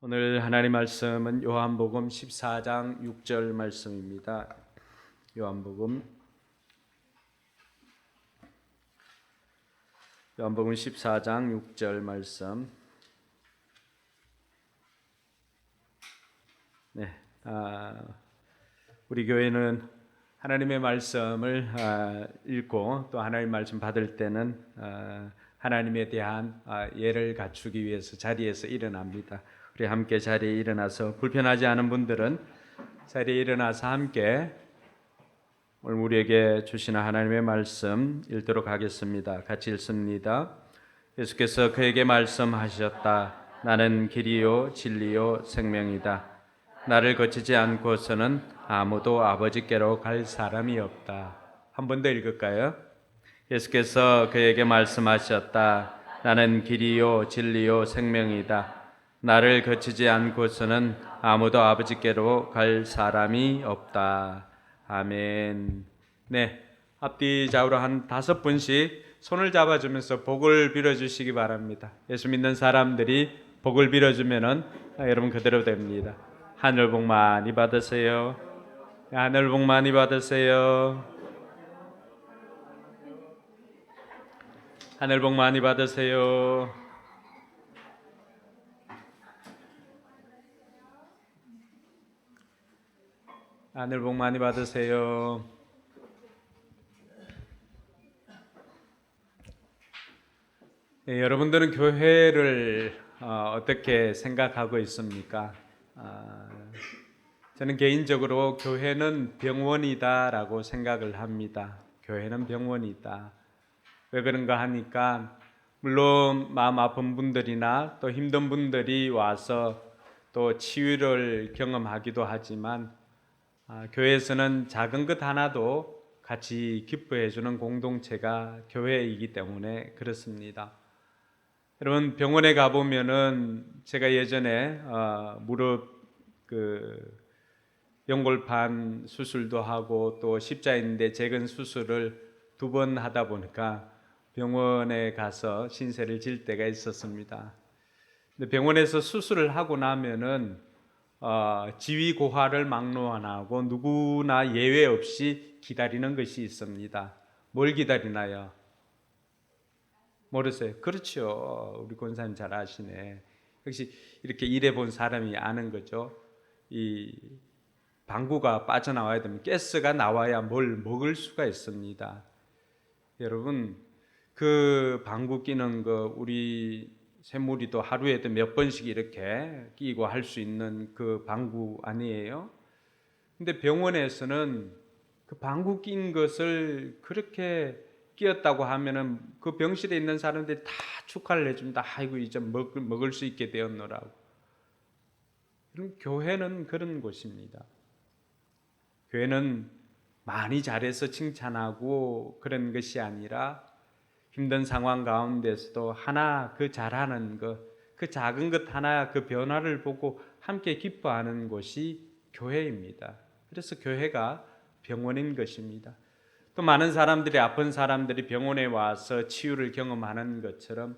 오늘 하나님 말씀은 요한복음 14장 6절 말씀입니다. 요한복음 14장 6절 말씀. 우리 교회는 하나님의 말씀을 읽고 또 하나님 말씀 받을 때는 하나님에 대한 예를 갖추기 위해서 자리에서 일어납니다. 우리 함께 자리에 일어나서, 불편하지 않은 분들은 자리에 일어나서 함께 오늘 우리에게 주시는 하나님의 말씀 읽도록 하겠습니다. 같이 읽습니다. 예수께서 그에게 말씀하셨다. 나는 길이요 진리요 생명이다. 나를 거치지 않고서는 아무도 아버지께로 갈 사람이 없다. 한 번 더 읽을까요? 예수께서 그에게 말씀하셨다. 나는 길이요 진리요 생명이다. 나를 거치지 않고서는 아무도 아버지께로 갈 사람이 없다. 아멘. 네, 앞뒤 좌우로 한 5분씩 손을 잡아주면서 복을 빌어주시기 바랍니다. 예수 믿는 사람들이 복을 빌어주면은 여러분 그대로 됩니다. 하늘 복 많이 받으세요. 하늘 복 많이 받으세요. 하늘 복 많이 받으세요. 하늘 복 많이 받으세요. 네, 여러분들은 교회를 어떻게 생각하고 있습니까? 저는 개인적으로 교회는 병원이다라고 생각을 합니다. 교회는 병원이다. 왜 그런가 하니까, 물론 마음 아픈 분들이나 또 힘든 분들이 와서 또 치유를 경험하기도 하지만 교회에서는 작은 것 하나도 같이 기뻐해 주는 공동체가 교회이기 때문에 그렇습니다. 여러분, 병원에 가보면은 제가 예전에 무릎 연골판 수술도 하고 또 십자인대 재건 수술을 2번 하다 보니까 병원에 가서 신세를 질 때가 있었습니다. 근데 병원에서 수술을 하고 나면은 지위고하를 막론하고 누구나 예외 없이 기다리는 것이 있습니다. 뭘 기다리나요? 모르세요? 그렇죠. 우리 권사님 잘 아시네. 역시 이렇게 일해본 사람이 아는 거죠. 이 방구가 빠져나와야 되면 가스가 나와야 뭘 먹을 수가 있습니다. 여러분, 그 방구 끼는 거 우리 새무리도 하루에도 몇 번씩 이렇게 끼고 할 수 있는 그 방구 아니에요? 근데 병원에서는 그 방구 낀 것을 그렇게 끼었다고 하면은 그 병실에 있는 사람들이 다 축하를 해줍니다. 아이고, 이제 먹을 수 있게 되었노라고. 그럼 교회는 그런 곳입니다. 교회는 많이 잘해서 칭찬하고 그런 것이 아니라 힘든 상황 가운데서도 하나 그 잘하는 것, 그 작은 것 하나 그 변화를 보고 함께 기뻐하는 곳이 교회입니다. 그래서 교회가 병원인 것입니다. 또 많은 사람들이, 아픈 사람들이 병원에 와서 치유를 경험하는 것처럼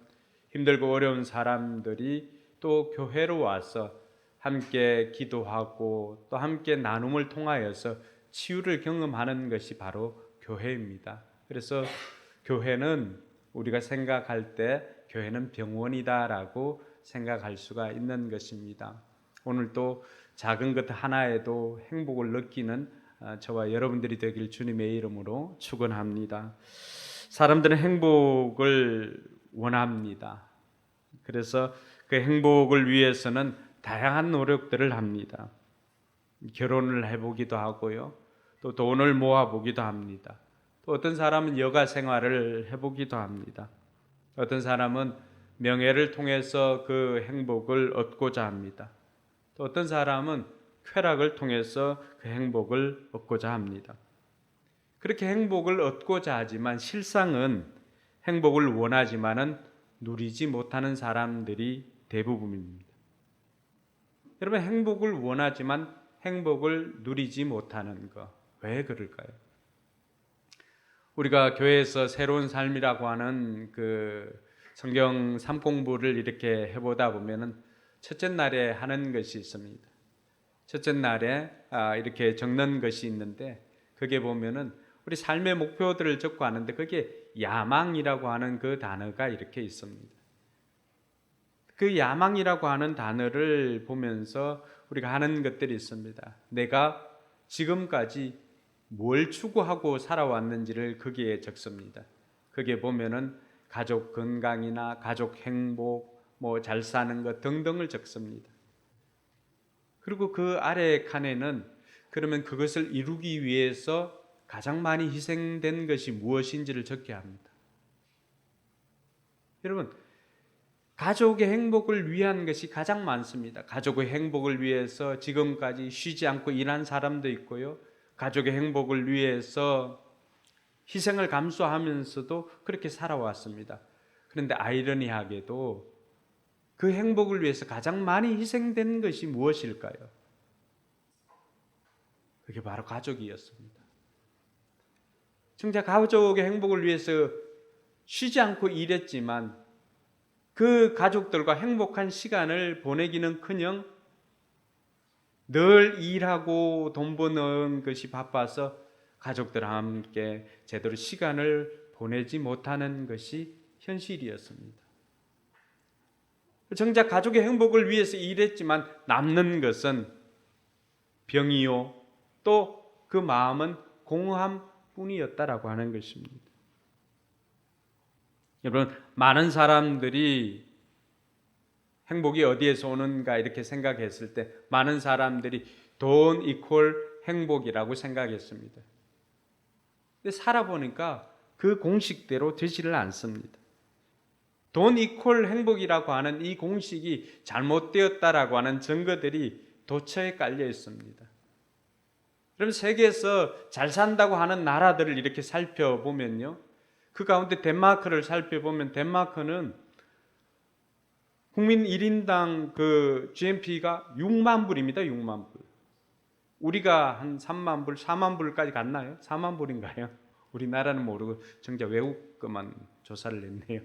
힘들고 어려운 사람들이 또 교회로 와서 함께 기도하고 또 함께 나눔을 통하여서 치유를 경험하는 것이 바로 교회입니다. 그래서 교회는 우리가 생각할 때 교회는 병원이다라고 생각할 수가 있는 것입니다. 오늘도 작은 것 하나에도 행복을 느끼는 저와 여러분들이 되길 주님의 이름으로 축원합니다. 사람들은 행복을 원합니다. 그래서 그 행복을 위해서는 다양한 노력들을 합니다. 결혼을 해보기도 하고요. 또 돈을 모아보기도 합니다. 또 어떤 사람은 여가 생활을 해보기도 합니다. 어떤 사람은 명예를 통해서 그 행복을 얻고자 합니다. 또 어떤 사람은 쾌락을 통해서 그 행복을 얻고자 합니다. 그렇게 행복을 얻고자 하지만 실상은 행복을 원하지만은 누리지 못하는 사람들이 대부분입니다. 여러분, 행복을 원하지만 행복을 누리지 못하는 것, 왜 그럴까요? 우리가 교회에서 새로운 삶이라고 하는 그 성경 3공부를 이렇게 해보다 보면은 첫째 날에 하는 것이 있습니다. 첫째 날에 이렇게 적는 것이 있는데 그게 보면은 우리 삶의 목표들을 적고 하는데 그게 야망이라고 하는 그 단어가 이렇게 있습니다. 그 야망이라고 하는 단어를 보면서 우리가 하는 것들이 있습니다. 내가 지금까지 뭘 추구하고 살아왔는지를 거기에 적습니다. 거기에 보면은 가족 건강이나 가족 행복, 뭐 잘 사는 것 등등을 적습니다. 그리고 그 아래 칸에는 그러면 그것을 이루기 위해서 가장 많이 희생된 것이 무엇인지를 적게 합니다. 여러분, 가족의 행복을 위한 것이 가장 많습니다. 가족의 행복을 위해서 지금까지 쉬지 않고 일한 사람도 있고요. 가족의 행복을 위해서 희생을 감수하면서도 그렇게 살아왔습니다. 그런데 아이러니하게도 그 행복을 위해서 가장 많이 희생된 것이 무엇일까요? 그게 바로 가족이었습니다. 정작 가족의 행복을 위해서 쉬지 않고 일했지만 그 가족들과 행복한 시간을 보내기는커녕 늘 일하고 돈 버는 것이 바빠서 가족들과 함께 제대로 시간을 보내지 못하는 것이 현실이었습니다. 정작 가족의 행복을 위해서 일했지만 남는 것은 병이요 또 그 마음은 공허함뿐이었다라고 하는 것입니다. 여러분, 많은 사람들이 행복이 어디에서 오는가 이렇게 생각했을 때 많은 사람들이 돈 이퀄 행복이라고 생각했습니다. 근데 살아보니까 그 공식대로 되지를 않습니다. 돈 이퀄 행복이라고 하는 이 공식이 잘못되었다라고 하는 증거들이 도처에 깔려 있습니다. 그럼 세계에서 잘 산다고 하는 나라들을 이렇게 살펴보면요, 그 가운데 덴마크를 살펴보면 덴마크는 국민 1인당 그 GNP가 6만 불입니다. 6만 불. 우리가 한 3만 불, 4만 불까지 갔나요? 4만 불인가요? 우리나라는 모르고 정작 외국 것만 조사를 했네요.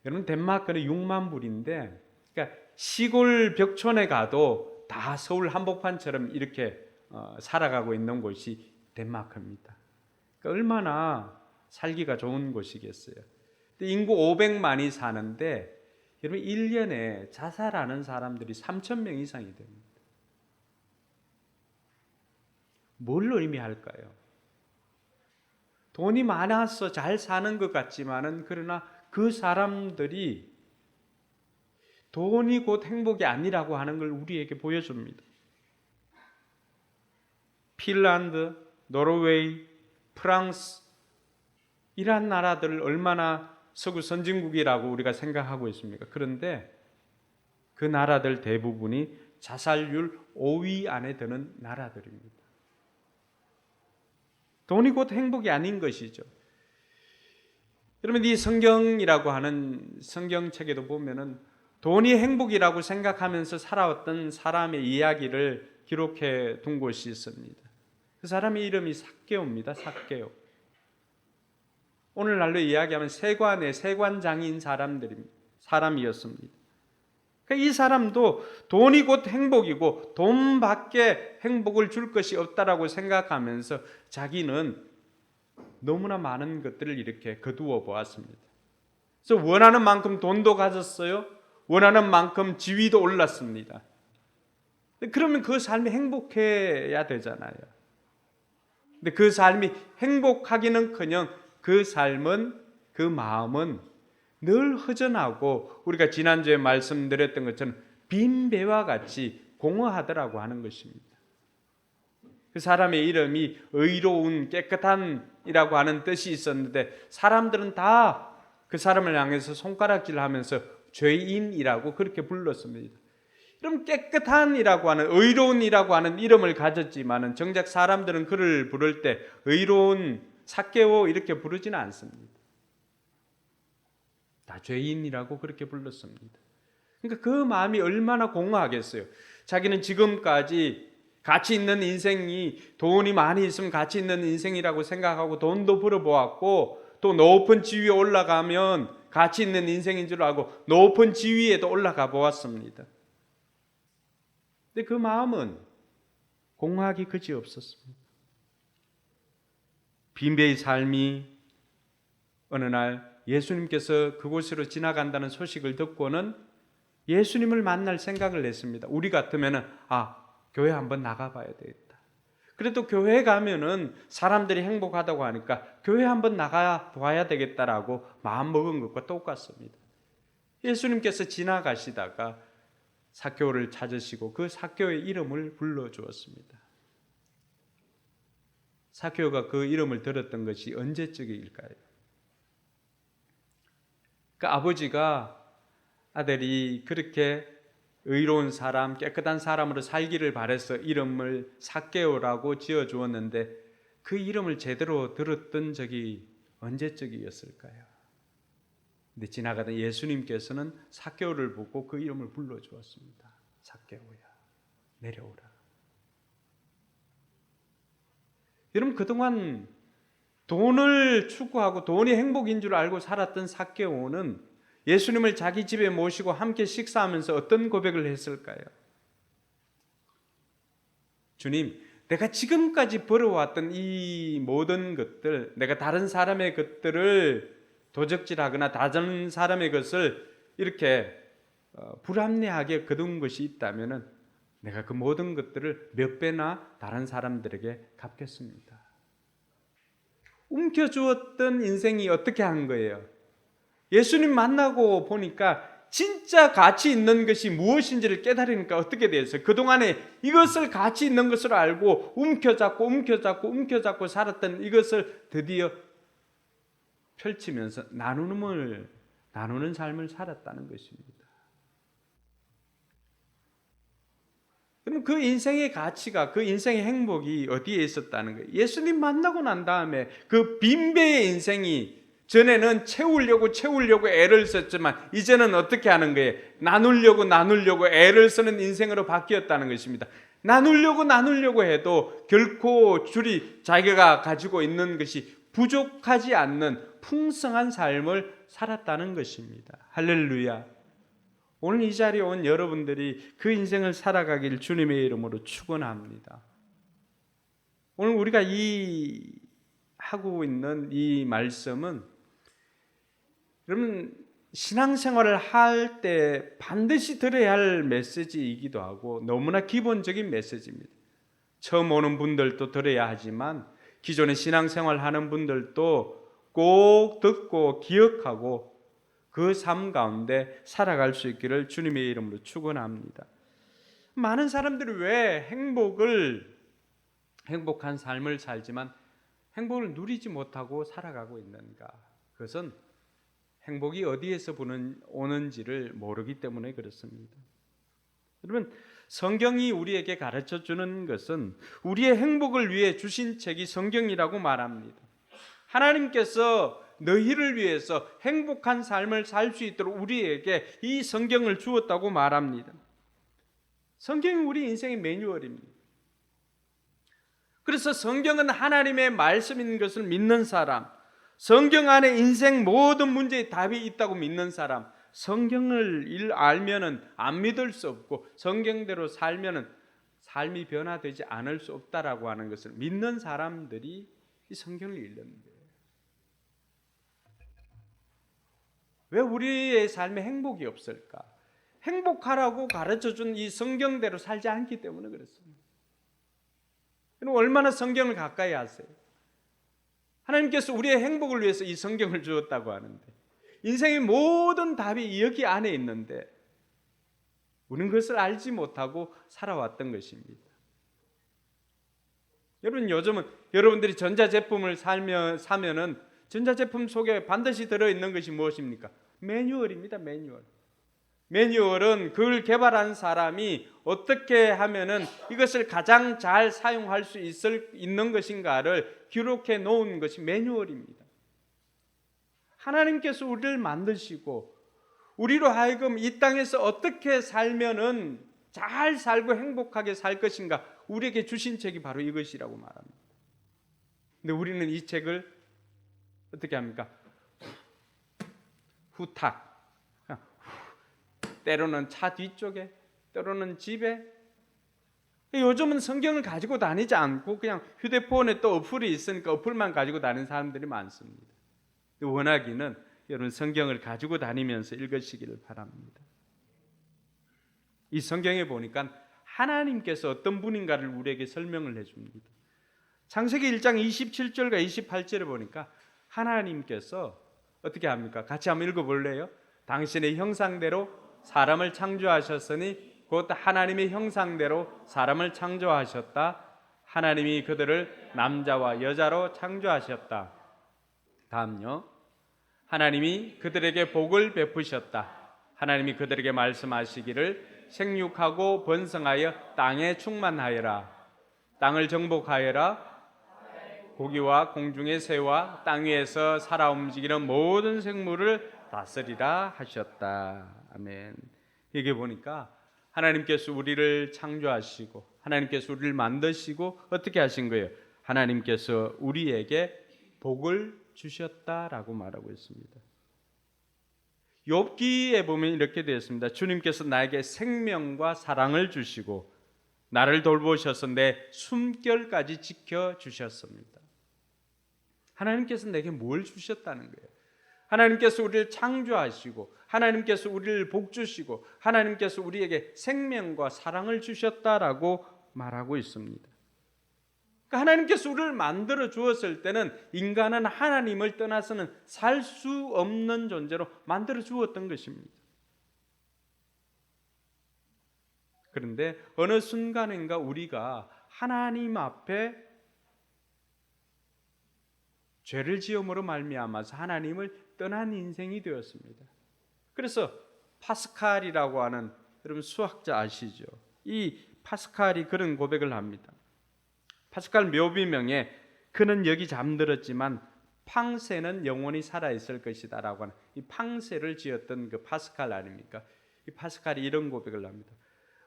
여러분, 덴마크는 6만 불인데, 그러니까 시골 벽촌에 가도 다 서울 한복판처럼 이렇게 살아가고 있는 곳이 덴마크입니다. 그러니까 얼마나 살기가 좋은 곳이겠어요. 인구 500만이 사는데 여러분 1년에 자살하는 사람들이 3,000명 이상이 됩니다. 뭘 의미할까요? 돈이 많아서 잘 사는 것 같지만은 그러나 그 사람들이 돈이 곧 행복이 아니라고 하는 걸 우리에게 보여줍니다. 핀란드, 노르웨이, 프랑스 이러한 나라들을 얼마나 서구 선진국이라고 우리가 생각하고 있습니까? 그런데 그 나라들 대부분이 자살률 5위 안에 드는 나라들입니다. 돈이 곧 행복이 아닌 것이죠. 여러분, 이 성경이라고 하는 성경책에도 보면은 돈이 행복이라고 생각하면서 살아왔던 사람의 이야기를 기록해 둔 곳이 있습니다. 그 사람의 이름이 삭개오입니다. 삭개오. 오늘날로 이야기하면 세관의 세관장인 사람이었습니다. 그러니까 이 사람도 돈이 곧 행복이고 돈밖에 행복을 줄 것이 없다라고 생각하면서 자기는 너무나 많은 것들을 이렇게 거두어 보았습니다. 그래서 원하는 만큼 돈도 가졌어요. 원하는 만큼 지위도 올랐습니다. 그러면 그 삶이 행복해야 되잖아요. 근데 그 삶이 행복하기는커녕 그 삶은, 그 마음은 늘 허전하고 우리가 지난주에 말씀드렸던 것처럼 빈 배와 같이 공허하더라고 하는 것입니다. 그 사람의 이름이 의로운, 깨끗한이라고 하는 뜻이 있었는데 사람들은 다 그 사람을 향해서 손가락질하면서 죄인이라고 그렇게 불렀습니다. 그럼 깨끗한이라고 하는, 의로운이라고 하는 이름을 가졌지만은 정작 사람들은 그를 부를 때 의로운 삭개오 이렇게 부르지는 않습니다. 다 죄인이라고 그렇게 불렀습니다. 그러니까 그 마음이 얼마나 공허하겠어요. 자기는 지금까지 가치 있는 인생이, 돈이 많이 있으면 가치 있는 인생이라고 생각하고 돈도 벌어보았고 또 높은 지위에 올라가면 가치 있는 인생인 줄 알고 높은 지위에도 올라가 보았습니다. 근데 그 마음은 공허하기 그지없었습니다. 빈배의 삶이 어느 날 예수님께서 그곳으로 지나간다는 소식을 듣고는 예수님을 만날 생각을 했습니다. 우리 같으면은 교회 한번 나가봐야 되겠다. 그래도 교회 가면은 사람들이 행복하다고 하니까 교회 한번 나가봐야 되겠다라고 마음먹은 것과 똑같습니다. 예수님께서 지나가시다가 삭개오를 찾으시고 그 삭개오의 이름을 불러주었습니다. 삭개오가 그 이름을 들었던 것이 언제쯤일까요? 그 아버지가 아들이 그렇게 의로운 사람, 깨끗한 사람으로 살기를 바라서 이름을 삭개오라고 지어주었는데 그 이름을 제대로 들었던 적이 언제쯤이었을까요? 근데 지나가던 예수님께서는 삭개오를 보고 그 이름을 불러주었습니다. 삭개오야, 내려오라. 여러분, 그동안 돈을 추구하고 돈이 행복인 줄 알고 살았던 삭개오는 예수님을 자기 집에 모시고 함께 식사하면서 어떤 고백을 했을까요? 주님, 내가 지금까지 벌어왔던 이 모든 것들, 내가 다른 사람의 것들을 도적질하거나 다른 사람의 것을 이렇게 불합리하게 거둔 것이 있다면 내가 그 모든 것들을 몇 배나 다른 사람들에게 갚겠습니다. 움켜주었던 인생이 어떻게 한 거예요? 예수님 만나고 보니까 진짜 가치 있는 것이 무엇인지를 깨달으니까 어떻게 되었어요? 그동안에 이것을 가치 있는 것으로 알고 움켜잡고 살았던 이것을 드디어 펼치면서 나누는 삶을 살았다는 것입니다. 그럼 그 인생의 가치가, 그 인생의 행복이 어디에 있었다는 거예요? 예수님 만나고 난 다음에 그 빈배의 인생이 전에는 채우려고 애를 썼지만 이제는 어떻게 하는 거예요? 나누려고 애를 쓰는 인생으로 바뀌었다는 것입니다. 나누려고 해도 결코 자기가 가지고 있는 것이 부족하지 않는 풍성한 삶을 살았다는 것입니다. 할렐루야. 오늘 이 자리에 온 여러분들이 그 인생을 살아가길 주님의 이름으로 축원합니다. 오늘 우리가 하고 있는 이 말씀은 여러분 신앙생활을 할 때 반드시 들어야 할 메시지이기도 하고 너무나 기본적인 메시지입니다. 처음 오는 분들도 들어야 하지만 기존에 신앙생활 하는 분들도 꼭 듣고 기억하고 그 삶 가운데 살아갈 수 있기를 주님의 이름으로 축원합니다. 많은 사람들이 왜 행복한 삶을 살지만 행복을 누리지 못하고 살아가고 있는가? 그것은 행복이 어디에서 오는지를 모르기 때문에 그렇습니다. 여러분, 성경이 우리에게 가르쳐주는 것은 우리의 행복을 위해 주신 책이 성경이라고 말합니다. 하나님께서 너희를 위해서 행복한 삶을 살 수 있도록 우리에게 이 성경을 주었다고 말합니다. 성경이 우리 인생의 매뉴얼입니다. 그래서 성경은 하나님의 말씀인 것을 믿는 사람, 성경 안에 인생 모든 문제의 답이 있다고 믿는 사람, 성경을 알면은 안 믿을 수 없고 성경대로 살면은 삶이 변화되지 않을 수 없다라고 하는 것을 믿는 사람들이 이 성경을 읽는 거예요. 왜 우리의 삶에 행복이 없을까? 행복하라고 가르쳐준 이 성경대로 살지 않기 때문에 그렇습니다. 여러분 얼마나 성경을 가까이 하세요? 하나님께서 우리의 행복을 위해서 이 성경을 주었다고 하는데 인생의 모든 답이 여기 안에 있는데 우리는 그것을 알지 못하고 살아왔던 것입니다. 여러분 요즘은 여러분들이 전자제품을 사면은 전자제품 속에 반드시 들어있는 것이 무엇입니까? 매뉴얼입니다. 매뉴얼은 그걸 개발한 사람이 어떻게 하면은 이것을 가장 잘 사용할 수 있는 것인가를 기록해 놓은 것이 매뉴얼입니다. 하나님께서 우리를 만드시고 우리로 하여금 이 땅에서 어떻게 살면은 잘 살고 행복하게 살 것인가 우리에게 주신 책이 바로 이것이라고 말합니다. 근데 우리는 이 책을 어떻게 합니까? 후탁, 때로는 차 뒤쪽에, 때로는 집에. 요즘은 성경을 가지고 다니지 않고 그냥 휴대폰에 또 어플이 있으니까 어플만 가지고 다니는 사람들이 많습니다. 원하기는 여러분 성경을 가지고 다니면서 읽으시기를 바랍니다. 이 성경에 보니까 하나님께서 어떤 분인가를 우리에게 설명을 해줍니다. 창세기 1장 27절과 28절에 보니까 하나님께서 어떻게 합니까? 같이 한번 읽어볼래요? 당신의 형상대로 사람을 창조하셨으니 곧 하나님의 형상대로 사람을 창조하셨다. 하나님이 그들을 남자와 여자로 창조하셨다. 다음요. 하나님이 그들에게 복을 베푸셨다. 하나님이 그들에게 말씀하시기를 생육하고 번성하여 땅에 충만하여라. 땅을 정복하여라. 고기와 공중의 새와 땅 위에서 살아 움직이는 모든 생물을 다스리라 하셨다. 아멘. 여기 보니까 하나님께서 우리를 창조하시고 하나님께서 우리를 만드시고 어떻게 하신 거예요? 하나님께서 우리에게 복을 주셨다라고 말하고 있습니다. 욥기에 보면 이렇게 되어 있습니다. 주님께서 나에게 생명과 사랑을 주시고 나를 돌보셔서 내 숨결까지 지켜주셨습니다. 하나님께서 내게 뭘 주셨다는 거예요? 하나님께서 우리를 창조하시고 하나님께서 우리를 복주시고 하나님께서 우리에게 생명과 사랑을 주셨다라고 말하고 있습니다. 그러니까 하나님께서 우리를 만들어 주었을 때는 인간은 하나님을 떠나서는 살 수 없는 존재로 만들어 주었던 것입니다. 그런데 어느 순간인가 우리가 하나님 앞에 죄를 지음으로 말미암아서 하나님을 떠난 인생이 되었습니다. 그래서 파스칼이라고 하는 여러분 수학자 아시죠? 이 파스칼이 그런 고백을 합니다. 파스칼 묘비명에 그는 여기 잠들었지만 팡세는 영원히 살아있을 것이다 라고 하는 이 팡세를 지었던 그 파스칼 아닙니까? 이 파스칼이 이런 고백을 합니다.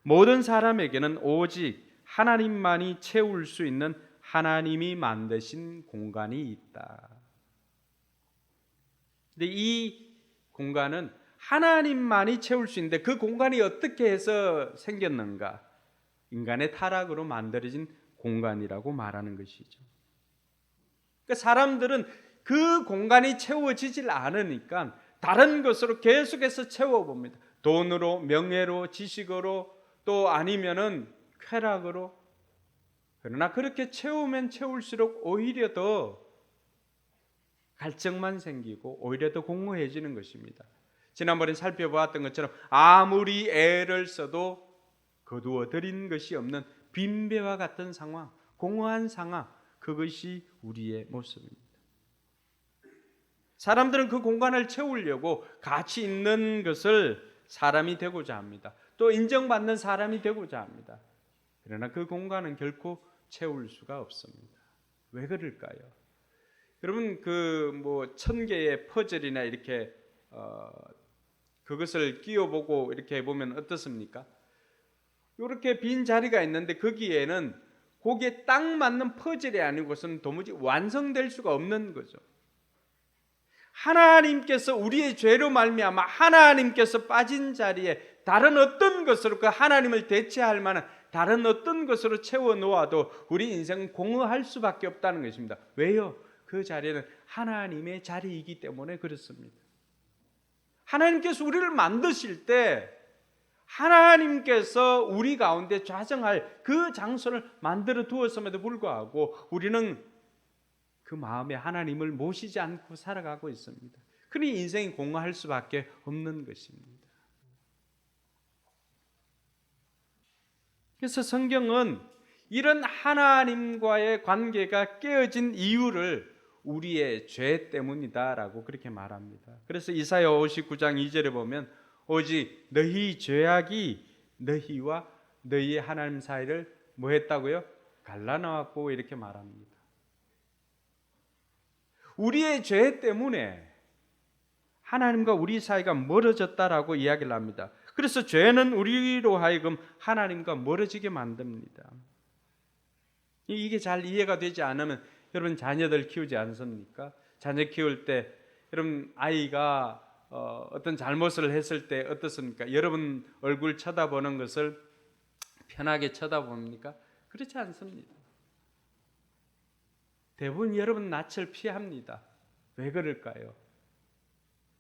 모든 사람에게는 오직 하나님만이 채울 수 있는 하나님이 만드신 공간이 있다. 근데 이 공간은 하나님만이 채울 수 있는데 그 공간이 어떻게 해서 생겼는가? 인간의 타락으로 만들어진 공간이라고 말하는 것이죠. 그러니까 사람들은 그 공간이 채워지질 않으니까 다른 것으로 계속해서 채워봅니다. 돈으로, 명예로, 지식으로, 또 아니면은 쾌락으로. 그러나 그렇게 채우면 채울수록 오히려 더 갈증만 생기고 오히려 더 공허해지는 것입니다. 지난번에 살펴보았던 것처럼 아무리 애를 써도 거두어 들인 것이 없는 빈배와 같은 상황, 공허한 상황, 그것이 우리의 모습입니다. 사람들은 그 공간을 채우려고 가치 있는 것을 사람이 되고자 합니다. 또 인정받는 사람이 되고자 합니다. 그러나 그 공간은 결코 채울 수가 없습니다. 왜 그럴까요? 여러분 그 뭐 1000개의 퍼즐이나 이렇게 그것을 끼워보고 이렇게 해보면 어떻습니까? 이렇게 빈 자리가 있는데 거기에는 거기에 딱 맞는 퍼즐이 아니고서는 도무지 완성될 수가 없는 거죠. 하나님께서 우리의 죄로 말미암아 하나님께서 빠진 자리에 다른 어떤 것으로 그 하나님을 대체할 만한 다른 어떤 것으로 채워 놓아도 우리 인생은 공허할 수밖에 없다는 것입니다. 왜요? 그 자리는 하나님의 자리이기 때문에 그렇습니다. 하나님께서 우리를 만드실 때 하나님께서 우리 가운데 좌정할 그 장소를 만들어 두었음에도 불구하고 우리는 그 마음에 하나님을 모시지 않고 살아가고 있습니다. 그러니 인생이 공허할 수밖에 없는 것입니다. 그래서 성경은 이런 하나님과의 관계가 깨어진 이유를 우리의 죄 때문이다라고 그렇게 말합니다. 그래서 이사야 59장 2절에 보면 오직 너희 죄악이 너희와 너희의 하나님 사이를 뭐 했다고요? 갈라놓았고 이렇게 말합니다. 우리의 죄 때문에 하나님과 우리 사이가 멀어졌다라고 이야기를 합니다. 그래서 죄는 우리로 하여금 하나님과 멀어지게 만듭니다. 이게 잘 이해가 되지 않으면 여러분 자녀들 키우지 않습니까? 자녀 키울 때 여러분 아이가 어떤 잘못을 했을 때 어떻습니까? 여러분 얼굴 쳐다보는 것을 편하게 쳐다봅니까? 그렇지 않습니다. 대부분 여러분 낯을 피합니다. 왜 그럴까요?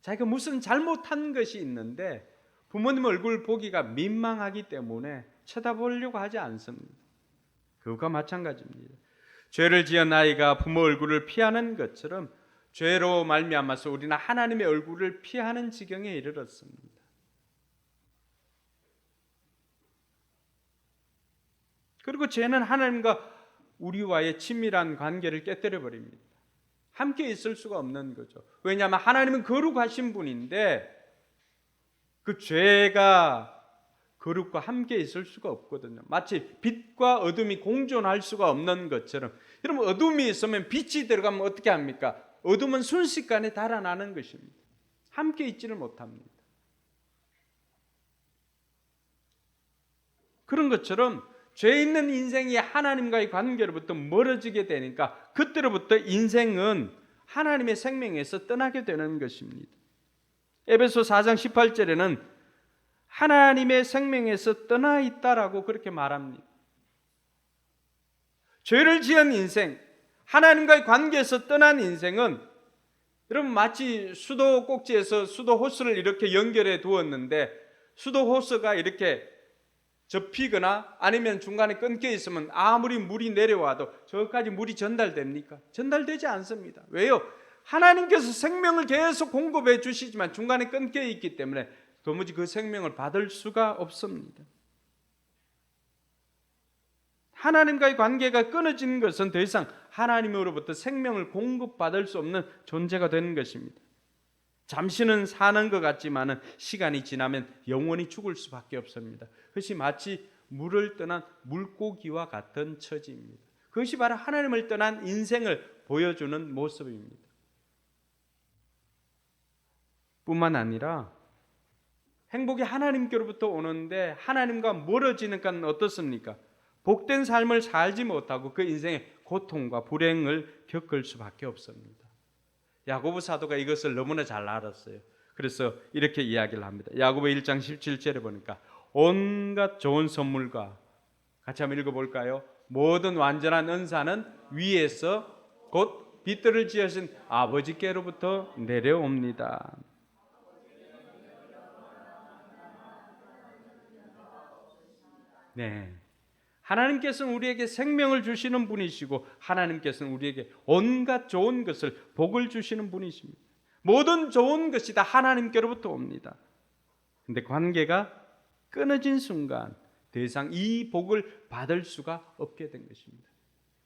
자기가 무슨 잘못한 것이 있는데 부모님 얼굴 보기가 민망하기 때문에 쳐다보려고 하지 않습니다. 그것과 마찬가지입니다. 죄를 지은 아이가 부모 얼굴을 피하는 것처럼 죄로 말미암아서 우리는 하나님의 얼굴을 피하는 지경에 이르렀습니다. 그리고 죄는 하나님과 우리와의 친밀한 관계를 깨뜨려 버립니다. 함께 있을 수가 없는 거죠. 왜냐하면 하나님은 거룩하신 분인데 그 죄가 거룩과 함께 있을 수가 없거든요. 마치 빛과 어둠이 공존할 수가 없는 것처럼. 여러분 어둠이 있으면 빛이 들어가면 어떻게 합니까? 어둠은 순식간에 달아나는 것입니다. 함께 있지를 못합니다. 그런 것처럼 죄 있는 인생이 하나님과의 관계로부터 멀어지게 되니까 그때로부터 인생은 하나님의 생명에서 떠나게 되는 것입니다. 에베소 4장 18절에는 하나님의 생명에서 떠나 있다라고 그렇게 말합니다. 죄를 지은 인생, 하나님과의 관계에서 떠난 인생은 여러분 마치 수도 꼭지에서 수도 호스를 이렇게 연결해 두었는데 수도 호스가 이렇게 접히거나 아니면 중간에 끊겨 있으면 아무리 물이 내려와도 저기까지 물이 전달됩니까? 전달되지 않습니다. 왜요? 하나님께서 생명을 계속 공급해 주시지만 중간에 끊겨 있기 때문에 도무지 그 생명을 받을 수가 없습니다. 하나님과의 관계가 끊어지는 것은 더 이상 하나님으로부터 생명을 공급받을 수 없는 존재가 되는 것입니다. 잠시는 사는 것 같지만 시간이 지나면 영원히 죽을 수밖에 없습니다. 그것이 마치 물을 떠난 물고기와 같은 처지입니다. 그것이 바로 하나님을 떠난 인생을 보여주는 모습입니다. 뿐만 아니라 행복이 하나님께로부터 오는데 하나님과 멀어지는 건 어떻습니까? 복된 삶을 살지 못하고 그 인생의 고통과 불행을 겪을 수밖에 없습니다. 야고보 사도가 이것을 너무나 잘 알았어요. 그래서 이렇게 이야기를 합니다. 야고보 1장 17절에 보니까 온갖 좋은 선물과 같이 한번 읽어볼까요? 모든 완전한 은사는 위에서 곧 빛들을 지으신 아버지께로부터 내려옵니다. 네, 하나님께서는 우리에게 생명을 주시는 분이시고 하나님께서는 우리에게 온갖 좋은 것을 복을 주시는 분이십니다. 모든 좋은 것이 다 하나님께로부터 옵니다. 그런데 관계가 끊어진 순간 더 이상 이 복을 받을 수가 없게 된 것입니다.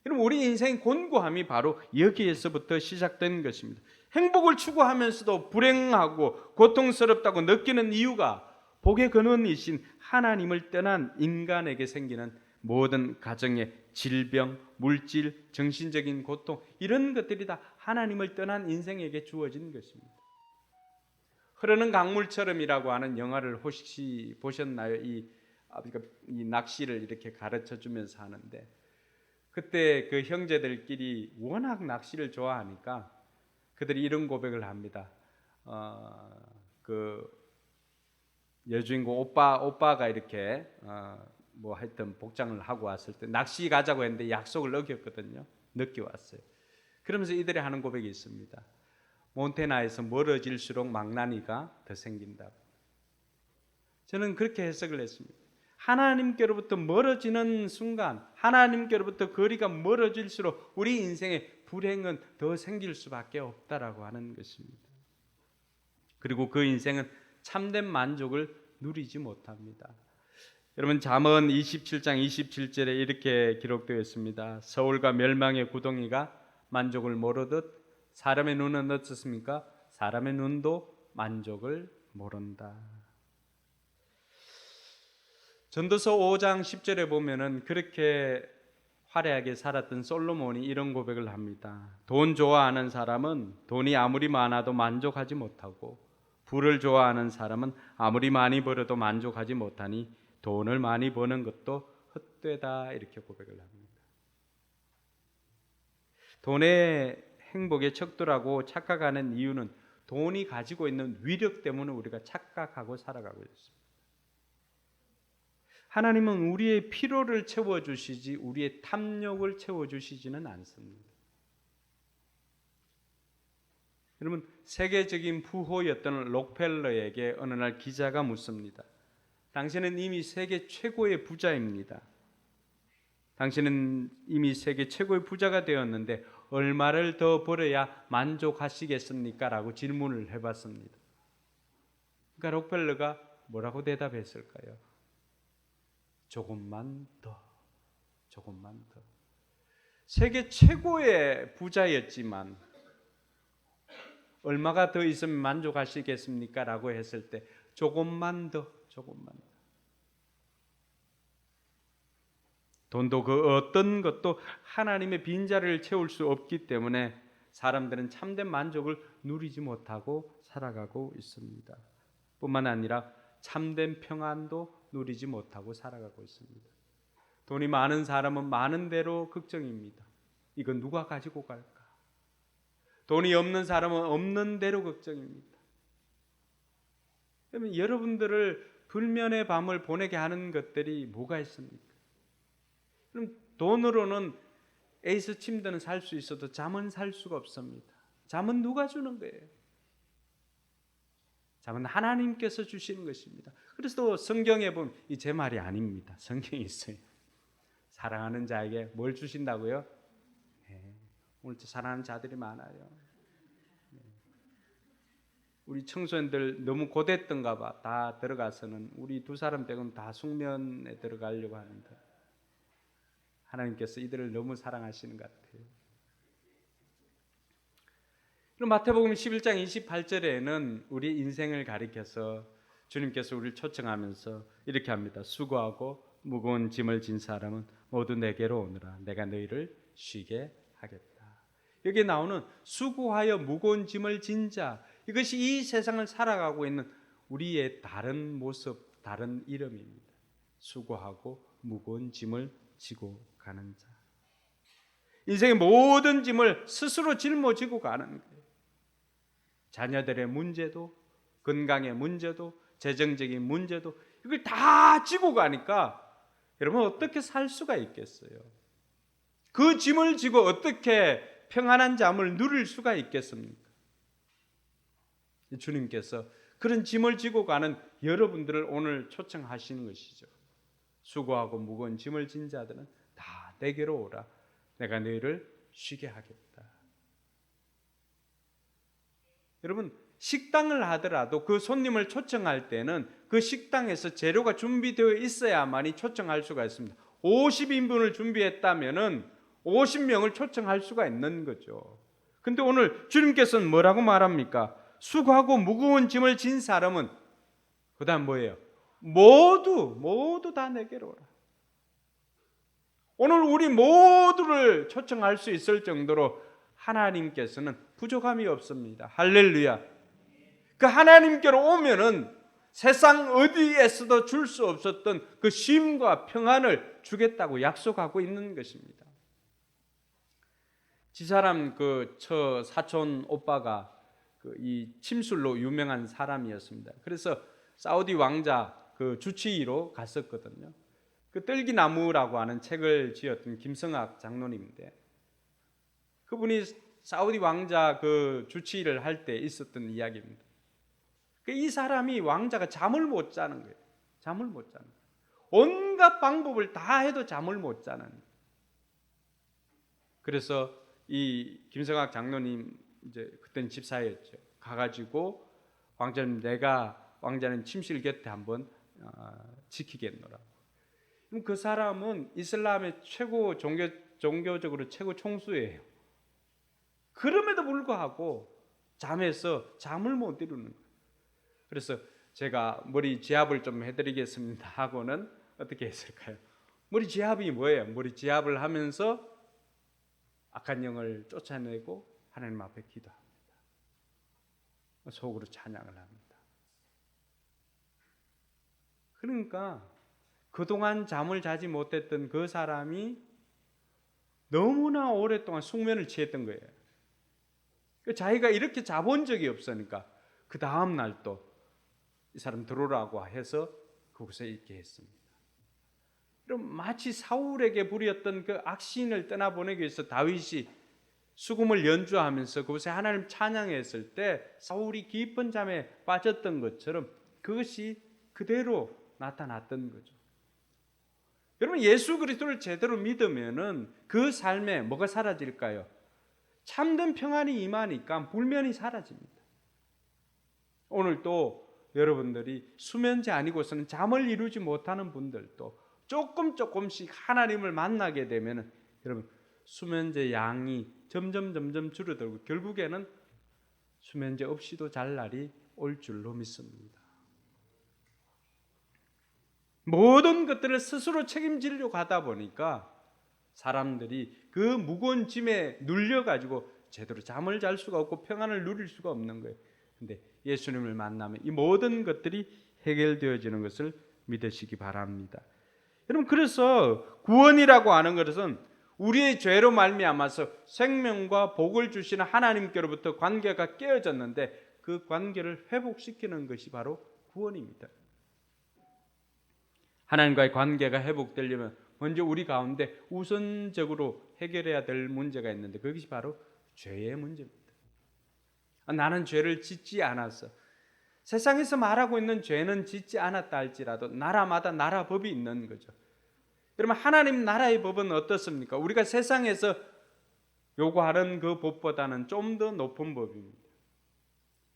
그럼 우리 인생의 곤고함이 바로 여기에서부터 시작된 것입니다. 행복을 추구하면서도 불행하고 고통스럽다고 느끼는 이유가 복의 근원이신 하나님을 떠난 인간에게 생기는 모든 가정의 질병, 물질, 정신적인 고통 이런 것들이 다 하나님을 떠난 인생에게 주어진 것입니다. 흐르는 강물처럼이라고 하는 영화를 혹시 보셨나요? 이 낚시를 이렇게 가르쳐주면서 하는데 그때 그 형제들끼리 워낙 낚시를 좋아하니까 그들이 이런 고백을 합니다. 그 여주인공 오빠가 이렇게 뭐 하여튼 복장을 하고 왔을 때 낚시 가자고 했는데 약속을 어겼거든요. 늦게 왔어요. 그러면서 이들이 하는 고백이 있습니다. 몬테나에서 멀어질수록 망나니가 더 생긴다고. 저는 그렇게 해석을 했습니다. 하나님께로부터 멀어지는 순간, 하나님께로부터 거리가 멀어질수록 우리 인생의 불행은 더 생길 수밖에 없다라고 하는 것입니다. 그리고 그 인생은 참된 만족을 누리지 못합니다. 여러분 잠언 27장 27절에 이렇게 기록되어 있습니다. 서울과 멸망의 구덩이가 만족을 모르듯 사람의 눈은 어떻습니까? 사람의 눈도 만족을 모른다. 전도서 5장 10절에 보면은 그렇게 화려하게 살았던 솔로몬이 이런 고백을 합니다. 돈 좋아하는 사람은 돈이 아무리 많아도 만족하지 못하고 부를 좋아하는 사람은 아무리 많이 벌어도 만족하지 못하니 돈을 많이 버는 것도 헛되다 이렇게 고백을 합니다. 돈의 행복에 척도라고 착각하는 이유는 돈이 가지고 있는 위력 때문에 우리가 착각하고 살아가고 있습니다. 하나님은 우리의 필요를 채워주시지 우리의 탐욕을 채워주시지는 않습니다. 여러분, 세계적인 부호였던 록펠러에게 어느 날 기자가 묻습니다. 당신은 이미 세계 최고의 부자입니다. 당신은 이미 세계 최고의 부자가 되었는데 얼마를 더 벌어야 만족하시겠습니까? 라고 질문을 해봤습니다. 그러니까 록펠러가 뭐라고 대답했을까요? 조금만 더, 조금만 더. 세계 최고의 부자였지만 얼마가 더 있으면 만족하시겠습니까? 라고 했을 때 조금만 더, 조금만 더. 돈도 그 어떤 것도 하나님의 빈자리를 채울 수 없기 때문에 사람들은 참된 만족을 누리지 못하고 살아가고 있습니다. 뿐만 아니라 참된 평안도 누리지 못하고 살아가고 있습니다. 돈이 많은 사람은 많은 대로 걱정입니다. 이건 누가 가지고 갈까? 돈이 없는 사람은 없는 대로 걱정입니다. 그러면 여러분들을 불면의 밤을 보내게 하는 것들이 뭐가 있습니까? 그럼 돈으로는 에이스 침대는 살 수 있어도 잠은 살 수가 없습니다. 잠은 누가 주는 거예요? 잠은 하나님께서 주시는 것입니다. 그래서 또 성경에 보면 이 제 말이 아닙니다. 성경에 있어요. 사랑하는 자에게 뭘 주신다고요? 네. 오늘 사랑하는 자들이 많아요. 네. 우리 청소년들 너무 고됐던가 봐. 다 들어가서는 우리 두 사람 빼고는 다 숙면에 들어가려고 하는데 하나님께서 이들을 너무 사랑하시는 것 같아요. 그럼 마태복음 11장 28절에는 우리 인생을 가리켜서 주님께서 우리를 초청하면서 이렇게 합니다. 수고하고 무거운 짐을 진 사람은 모두 내게로 오너라. 내가 너희를 쉬게 하겠다. 여기에 나오는 수고하여 무거운 짐을 진 자, 이것이 이 세상을 살아가고 있는 우리의 다른 모습, 다른 이름입니다. 수고하고 무거운 짐을 지고 가는 자. 인생의 모든 짐을 스스로 짊어지고 가는 거예요. 자녀들의 문제도, 건강의 문제도, 재정적인 문제도 이걸 다 지고 가니까 여러분 어떻게 살 수가 있겠어요? 그 짐을 지고 어떻게 평안한 잠을 누릴 수가 있겠습니까? 주님께서 그런 짐을 지고 가는 여러분들을 오늘 초청하시는 것이죠. 수고하고 무거운 짐을 진 자들은 다 내게로 오라. 내가 너희를 쉬게 하겠다. 여러분, 식당을 하더라도 그 손님을 초청할 때는 그 식당에서 재료가 준비되어 있어야만이 초청할 수가 있습니다. 50인분을 준비했다면은 50명을 초청할 수가 있는 거죠. 근데 오늘 주님께서는 뭐라고 말합니까? 수고하고 무거운 짐을 진 사람은 그다음 뭐예요? 모두 다 내게로 오라. 오늘 우리 모두를 초청할 수 있을 정도로 하나님께서는 부족함이 없습니다. 할렐루야. 그 하나님께로 오면은 세상 어디에서도 줄 수 없었던 그 쉼과 평안을 주겠다고 약속하고 있는 것입니다. 지사람 그 사촌 오빠가 이 침술로 유명한 사람이었습니다. 그래서 사우디 왕자 그 주치의로 갔었거든요. 그 떨기나무라고 하는 책을 지었던 김성학 장로님인데 그분이 사우디 왕자 그 주치의를 할 때 있었던 이야기입니다. 이 사람이 왕자가 잠을 못 자는 거예요. 잠을 못 자는 거예요. 온갖 방법을 다 해도 잠을 못 자는 거예요. 그래서 이 김성학 장로님 이제 그때는 집사였죠. 가가지고 왕자님 내가 왕자님 침실 곁에 한번 지키겠노라고. 그럼 그 사람은 이슬람의 최고 종교적으로 최고 총수예요. 그럼에도 불구하고 잠에서 잠을 못 이루는 거예요. 그래서 제가 머리 지압을 좀 해드리겠습니다 하고는 어떻게 했을까요? 머리 지압이 뭐예요? 머리 지압을 하면서 악한 영을 쫓아내고 하나님 앞에 기도합니다. 속으로 찬양을 합니다. 그러니까 그동안 잠을 자지 못했던 그 사람이 너무나 오랫동안 숙면을 취했던 거예요. 자기가 이렇게 자본 적이 없으니까 그 다음 날 또 이 사람 들어오라고 해서 그곳에 있게 했습니다. 그럼 마치 사울에게 부렸던 그 악신을 떠나보내기 위해서 다윗이 수금을 연주하면서 그곳에 하나님 찬양했을 때 사울이 깊은 잠에 빠졌던 것처럼 그것이 그대로 나타났던 거죠. 여러분, 예수 그리스도를 제대로 믿으면은 그 삶에 뭐가 사라질까요? 참된 평안이 임하니까 불면이 사라집니다. 오늘 또 여러분들이 수면제 아니고서는 잠을 이루지 못하는 분들도 조금씩 하나님을 만나게 되면은 여러분, 수면제 양이 점점 줄어들고 결국에는 수면제 없이도 잘 날이 올 줄로 믿습니다. 모든 것들을 스스로 책임지려고 하다 보니까 사람들이 그 무거운 짐에 눌려가지고 제대로 잠을 잘 수가 없고 평안을 누릴 수가 없는 거예요. 근데 예수님을 만나면 이 모든 것들이 해결되어지는 것을 믿으시기 바랍니다. 여러분, 그래서 구원이라고 하는 것은 우리의 죄로 말미암아서 생명과 복을 주시는 하나님께로부터 관계가 깨어졌는데 그 관계를 회복시키는 것이 바로 구원입니다. 하나님과의 관계가 회복되려면 먼저 우리 가운데 우선적으로 해결해야 될 문제가 있는데 그것이 바로 죄의 문제입니다. 나는 죄를 짓지 않았어. 세상에서 말하고 있는 죄는 짓지 않았다 할지라도 나라마다 나라 법이 있는 거죠. 여러분, 하나님 나라의 법은 어떻습니까? 우리가 세상에서 요구하는 그 법보다는 좀 더 높은 법입니다.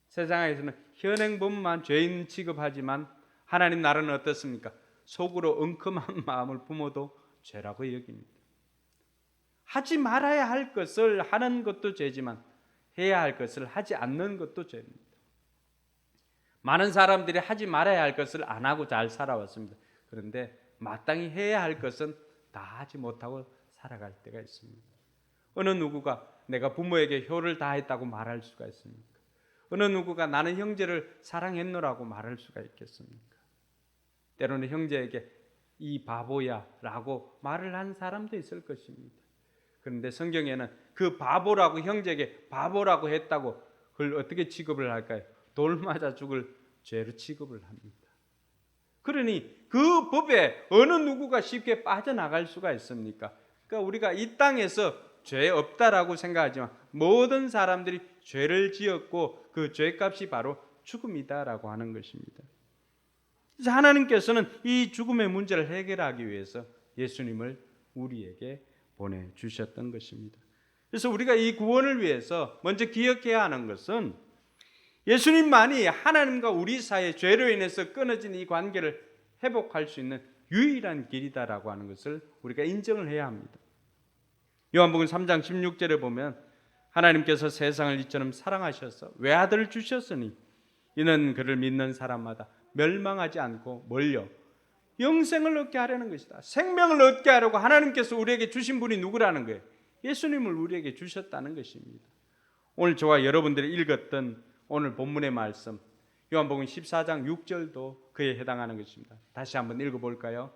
세상에서는 현행법만 죄인 취급하지만 하나님 나라는 어떻습니까? 속으로 엉큼한 마음을 품어도 죄라고 여깁니다. 하지 말아야 할 것을 하는 것도 죄지만 해야 할 것을 하지 않는 것도 죄입니다. 많은 사람들이 하지 말아야 할 것을 안 하고 잘 살아왔습니다. 그런데 마땅히 해야 할 것은 다 하지 못하고 살아갈 때가 있습니다. 어느 누구가 내가 부모에게 효를 다했다고 말할 수가 있습니까? 어느 누구가 나는 형제를 사랑했노라고 말할 수가 있겠습니까? 때로는 형제에게 이 바보야 라고 말을 한 사람도 있을 것입니다. 그런데 성경에는 그 바보라고, 형제에게 바보라고 했다고 그걸 어떻게 취급을 할까요? 돌 맞아 죽을 죄로 취급을 합니다. 그러니 그 법에 어느 누구가 쉽게 빠져나갈 수가 있습니까? 그러니까 우리가 이 땅에서 죄 없다라고 생각하지만 모든 사람들이 죄를 지었고 그 죄값이 바로 죽음이다라고 하는 것입니다. 그래서 하나님께서는 이 죽음의 문제를 해결하기 위해서 예수님을 우리에게 보내주셨던 것입니다. 그래서 우리가 이 구원을 위해서 먼저 기억해야 하는 것은 예수님만이 하나님과 우리 사이의 죄로 인해서 끊어진 이 관계를 회복할 수 있는 유일한 길이다라고 하는 것을 우리가 인정을 해야 합니다. 요한복음 3장 16절에 보면 하나님께서 세상을 이처럼 사랑하셔서 외아들을 주셨으니 이는 그를 믿는 사람마다 멸망하지 않고 멀려 영생을 얻게 하려는 것이다. 생명을 얻게 하려고 하나님께서 우리에게 주신 분이 누구라는 거예요? 예수님을 우리에게 주셨다는 것입니다. 오늘 저와 여러분들이 읽었던 오늘 본문의 말씀 요한복음 14장 6절도 그에 해당하는 것입니다. 다시 한번 읽어볼까요?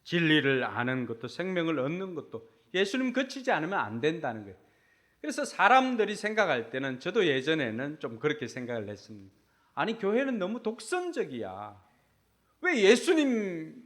진리를 아는 것도 생명을 얻는 것도 예수님 거치지 않으면 안 된다는 거예요. 그래서 사람들이 생각할 때는 저도 예전에는 좀 그렇게 생각을 했습니다. 아니, 교회는 너무 독선적이야. 왜 예수님만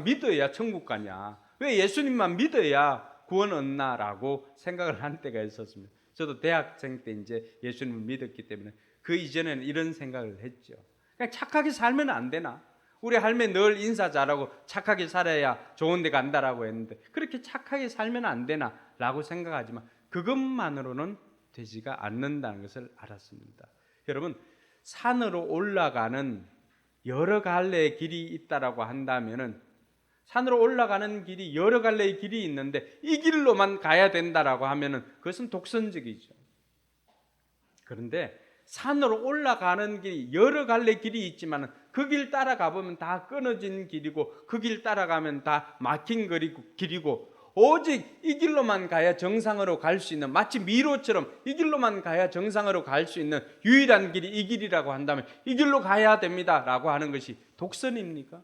믿어야 천국 가냐? 왜 예수님만 믿어야 구원 얻나라고 생각을 한 때가 있었습니다. 저도 대학생 때 이제 예수님을 믿었기 때문에 그 이전에는 이런 생각을 했죠. 그냥 착하게 살면 안 되나? 우리 할매 늘 인사 잘하고 착하게 살아야 좋은 데 간다라고 했는데 그렇게 착하게 살면 안 되나? 라고 생각하지만 그것만으로는 되지가 않는다는 것을 알았습니다. 여러분, 산으로 올라가는 여러 갈래의 길이 있다라고 한다면은 산으로 올라가는 길이 여러 갈래의 길이 있는데 이 길로만 가야 된다라고 하면은 그것은 독선적이죠. 그런데 산으로 올라가는 길이 여러 갈래 길이 있지만 그 길 따라가 보면 다 끊어진 길이고 그 길 따라가면 다 막힌 길이고 오직 이 길로만 가야 정상으로 갈 수 있는, 마치 미로처럼 이 길로만 가야 정상으로 갈 수 있는 유일한 길이 이 길이라고 한다면 이 길로 가야 됩니다라고 하는 것이 독선입니까?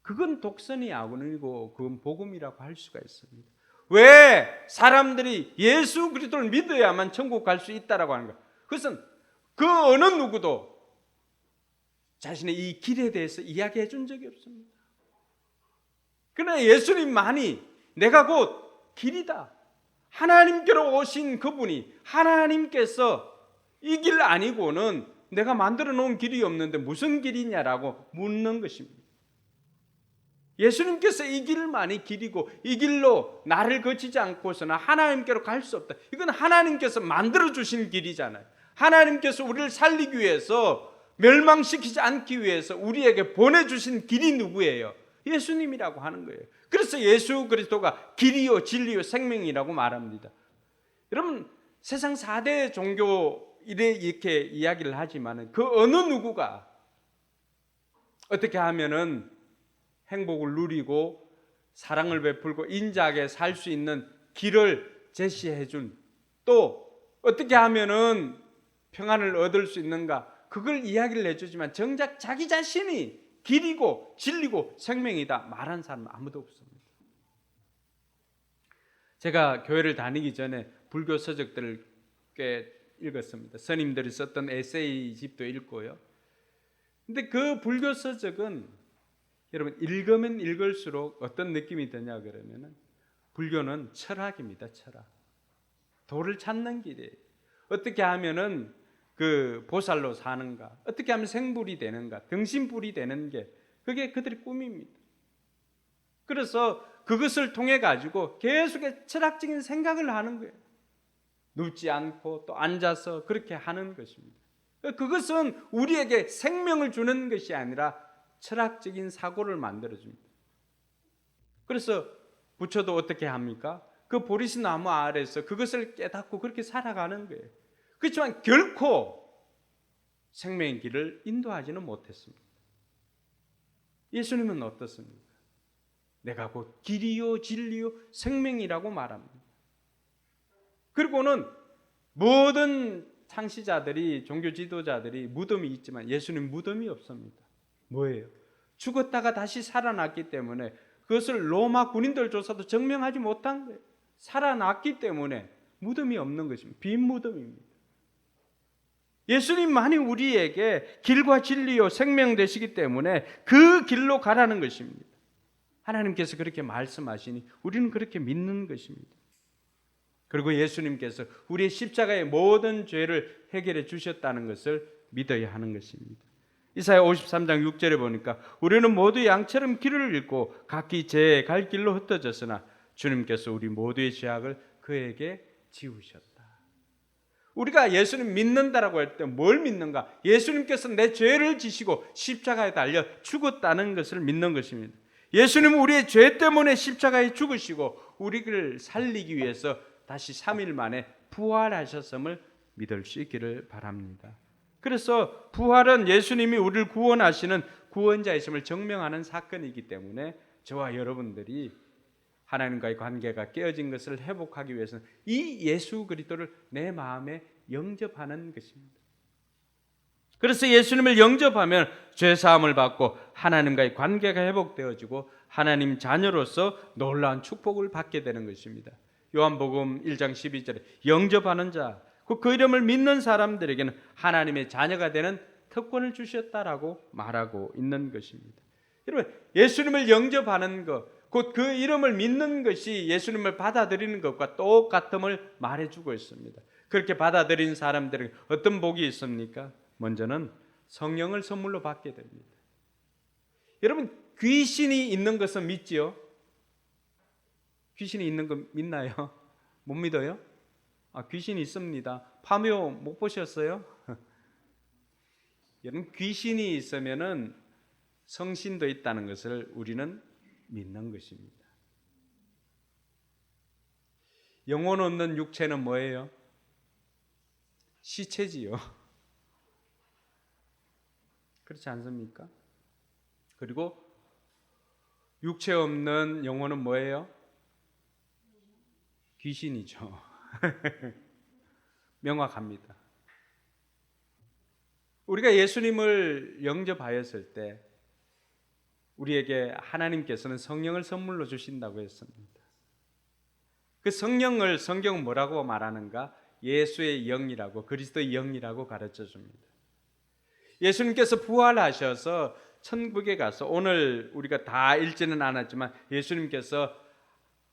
그건 독선이 아니고 그건 복음이라고 할 수가 있습니다. 왜 사람들이 예수 그리스도를 믿어야만 천국 갈 수 있다라고 하는 것? 그것은 그 어느 누구도 자신의 이 길에 대해서 이야기해 준 적이 없습니다. 그러나 예수님만이 내가 곧 길이다, 하나님께로 오신 그분이, 하나님께서 이 길 아니고는 내가 만들어 놓은 길이 없는데 무슨 길이냐라고 묻는 것입니다. 예수님께서 이 길만이 길이고 이 길로 나를 거치지 않고서는 하나님께로 갈 수 없다. 이건 하나님께서 만들어 주신 길이잖아요. 하나님께서 우리를 살리기 위해서, 멸망시키지 않기 위해서 우리에게 보내주신 길이 누구예요? 예수님이라고 하는 거예요. 그래서 예수 그리스도가 길이요 진리요 생명이라고 말합니다. 여러분, 세상 4대 종교 이렇게 이야기를 하지만 그 어느 누구가 어떻게 하면은 행복을 누리고 사랑을 베풀고 인자하게 살 수 있는 길을 제시해 준, 또 어떻게 하면은 평안을 얻을 수 있는가, 그걸 이야기를 해주지만 정작 자기 자신이 길이고 진리고 생명이다 말한 사람은 아무도 없습니다. 제가 교회를 다니기 전에 불교 서적들을 꽤 읽었습니다. 스님들이 썼던 에세이집도 읽고요. 근데 그 불교 서적은 여러분 읽으면 읽을수록 어떤 느낌이 드냐 그러면은 불교는 철학입니다. 철학. 도를 찾는 길이에요. 어떻게 하면은 그 보살로 사는가, 어떻게 하면 생불이 되는가, 등신불이 되는 게 그게 그들의 꿈입니다. 그래서 그것을 통해 가지고 계속해서 철학적인 생각을 하는 거예요. 눕지 않고 또 앉아서 그렇게 하는 것입니다. 그것은 우리에게 생명을 주는 것이 아니라 철학적인 사고를 만들어줍니다. 그래서 부처도 어떻게 합니까? 그 보리스 나무 아래에서 그것을 깨닫고 그렇게 살아가는 거예요. 그렇지만 결코 생명의 길을 인도하지는 못했습니다. 예수님은 어떻습니까? 내가 곧 길이요 진리요 생명이라고 말합니다. 그리고는 모든 창시자들이, 종교 지도자들이 무덤이 있지만 예수님 무덤이 없습니다. 뭐예요? 죽었다가 다시 살아났기 때문에, 그것을 로마 군인들 조사도 증명하지 못한 거예요. 살아났기 때문에 무덤이 없는 것입니다. 빈 무덤입니다. 예수님만이 우리에게 길과 진리요 생명 되시기 때문에 그 길로 가라는 것입니다. 하나님께서 그렇게 말씀하시니 우리는 그렇게 믿는 것입니다. 그리고 예수님께서 우리의 십자가의 모든 죄를 해결해 주셨다는 것을 믿어야 하는 것입니다. 이사야 53장 6절에 보니까 우리는 모두 양처럼 길을 잃고 각기 제 갈 길로 흩어졌으나 주님께서 우리 모두의 죄악을 그에게 지우셨다. 우리가 예수님 믿는다라고 할 때 뭘 믿는가? 예수님께서 내 죄를 지시고 십자가에 달려 죽었다는 것을 믿는 것입니다. 예수님은 우리의 죄 때문에 십자가에 죽으시고 우리를 살리기 위해서 다시 3일 만에 부활하셨음을 믿을 수 있기를 바랍니다. 그래서 부활은 예수님이 우리를 구원하시는 구원자이심을 증명하는 사건이기 때문에 저와 여러분들이 하나님과의 관계가 깨어진 것을 회복하기 위해서는 이 예수 그리스도를 내 마음에 영접하는 것입니다. 그래서 예수님을 영접하면 죄사함을 받고 하나님과의 관계가 회복되어지고 하나님 자녀로서 놀라운 축복을 받게 되는 것입니다. 요한복음 1장 12절에 영접하는 자, 그 이름을 믿는 사람들에게는 하나님의 자녀가 되는 특권을 주셨다라고 말하고 있는 것입니다. 여러분, 예수님을 영접하는 것, 곧 그 이름을 믿는 것이 예수님을 받아들이는 것과 똑같음을 말해주고 있습니다. 그렇게 받아들인 사람들에게 어떤 복이 있습니까? 먼저는 성령을 선물로 받게 됩니다. 여러분, 귀신이 있는 것은 믿지요? 귀신이 있는 거 믿나요? 못 믿어요? 귀신이 있습니다. 파묘 못 보셨어요? 여러분, 귀신이 있으면은 성신도 있다는 것을 우리는 믿는 것입니다. 영혼 없는 육체는 뭐예요? 시체지요. 그렇지 않습니까? 그리고 육체 없는 영혼은 뭐예요? 귀신이죠. 명확합니다. 우리가 예수님을 영접하였을 때 우리에게 하나님께서는 성령을 선물로 주신다고 했습니다. 그 성령을 성경은 뭐라고 말하는가? 예수의 영이라고, 그리스도의 영이라고 가르쳐 줍니다. 예수님께서 부활하셔서 천국에 가서, 오늘 우리가 다 읽지는 않았지만 예수님께서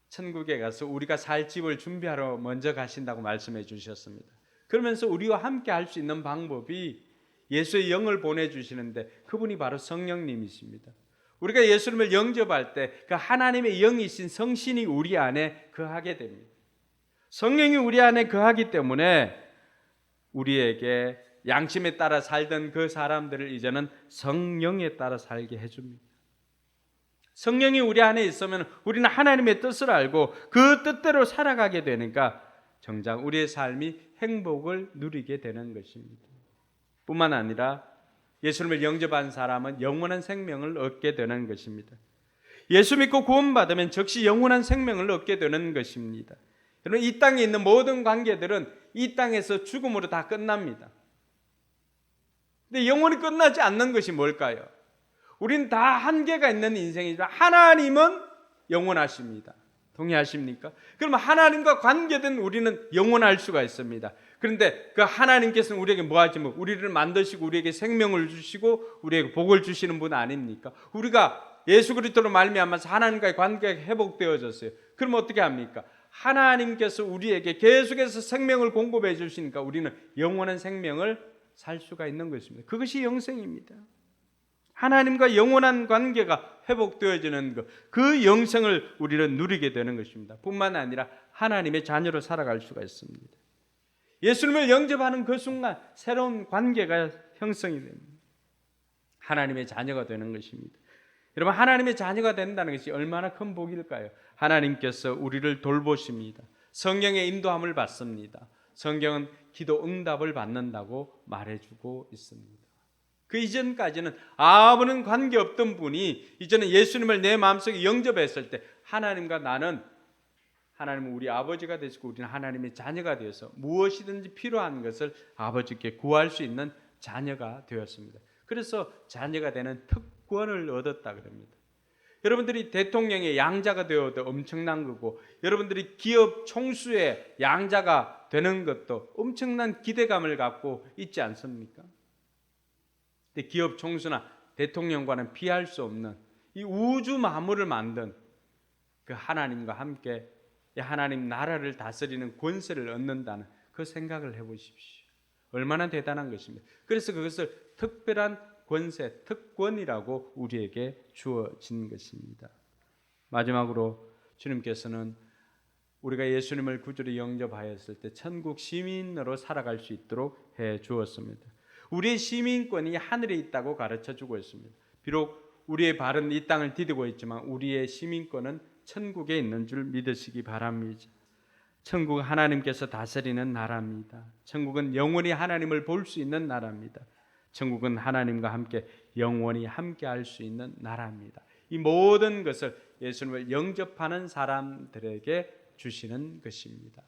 천국에 가서 우리가 살 집을 준비하러 먼저 가신다고 말씀해 주셨습니다. 그러면서 우리와 함께 할 수 있는 방법이 예수의 영을 보내주시는데 그분이 바로 성령님이십니다. 우리가 예수님을 영접할 때 그 하나님의 영이신 성신이 우리 안에 거하게 됩니다. 성령이 우리 안에 거하기 때문에 우리에게 양심에 따라 살던 그 사람들을 이제는 성령에 따라 살게 해줍니다. 성령이 우리 안에 있으면 우리는 하나님의 뜻을 알고 그 뜻대로 살아가게 되니까 정작 우리의 삶이 행복을 누리게 되는 것입니다. 뿐만 아니라 예수님을 영접한 사람은 영원한 생명을 얻게 되는 것입니다. 예수 믿고 구원받으면 즉시 영원한 생명을 얻게 되는 것입니다. 여러분, 이 땅에 있는 모든 관계들은 이 땅에서 죽음으로 다 끝납니다. 근데 영원히 끝나지 않는 것이 뭘까요? 우리는 다 한계가 있는 인생이지만 하나님은 영원하십니다. 동의하십니까? 그러면 하나님과 관계된 우리는 영원할 수가 있습니다. 그런데 그 하나님께서는 우리에게 뭐 하시면 우리를 만드시고 우리에게 생명을 주시고 우리에게 복을 주시는 분 아닙니까? 우리가 예수 그리스도로 말미암아서 하나님과의 관계가 회복되어졌어요. 그럼 어떻게 합니까? 하나님께서 우리에게 계속해서 생명을 공급해 주시니까 우리는 영원한 생명을 살 수가 있는 것입니다. 그것이 영생입니다. 하나님과 영원한 관계가 회복되어지는 것, 그 영생을 우리는 누리게 되는 것입니다. 뿐만 아니라 하나님의 자녀로 살아갈 수가 있습니다. 예수님을 영접하는 그 순간 새로운 관계가 형성이 됩니다. 하나님의 자녀가 되는 것입니다. 여러분, 하나님의 자녀가 된다는 것이 얼마나 큰 복일까요? 하나님께서 우리를 돌보십니다. 성령의 인도함을 받습니다. 성경은 기도 응답을 받는다고 말해주고 있습니다. 그 이전까지는 아무런 관계없던 분이 이제는 예수님을 내 마음속에 영접했을 때 하나님과 나는, 하나님은 우리 아버지가 되시고 우리는 하나님의 자녀가 되어서 무엇이든지 필요한 것을 아버지께 구할 수 있는 자녀가 되었습니다. 그래서 자녀가 되는 특권을 얻었다 그럽니다. 여러분들이 대통령의 양자가 되어도 엄청난 거고, 여러분들이 기업 총수의 양자가 되는 것도 엄청난 기대감을 갖고 있지 않습니까? 근데 기업 총수나 대통령과는 비할 수 없는 이 우주 만물을 만든 그 하나님과 함께 하나님 나라를 다스리는 권세를 얻는다는 그 생각을 해보십시오. 얼마나 대단한 것입니다. 그래서 그것을 특별한 권세, 특권이라고 우리에게 주어진 것입니다. 마지막으로 주님께서는 우리가 예수님을 구주로 영접하였을 때 천국 시민으로 살아갈 수 있도록 해 주었습니다. 우리의 시민권이 하늘에 있다고 가르쳐주고 있습니다. 비록 우리의 발은 이 땅을 디디고 있지만 우리의 시민권은 천국에 있는 줄 믿으시기 바랍니다. 천국은 하나님께서 다스리는 나라입니다. 천국은 영원히 하나님을 볼 수 있는 나라입니다. 천국은 하나님과 함께 영원히 함께 할 수 있는 나라입니다. 이 모든 것을 예수님을 영접하는 사람들에게 주시는 것입니다.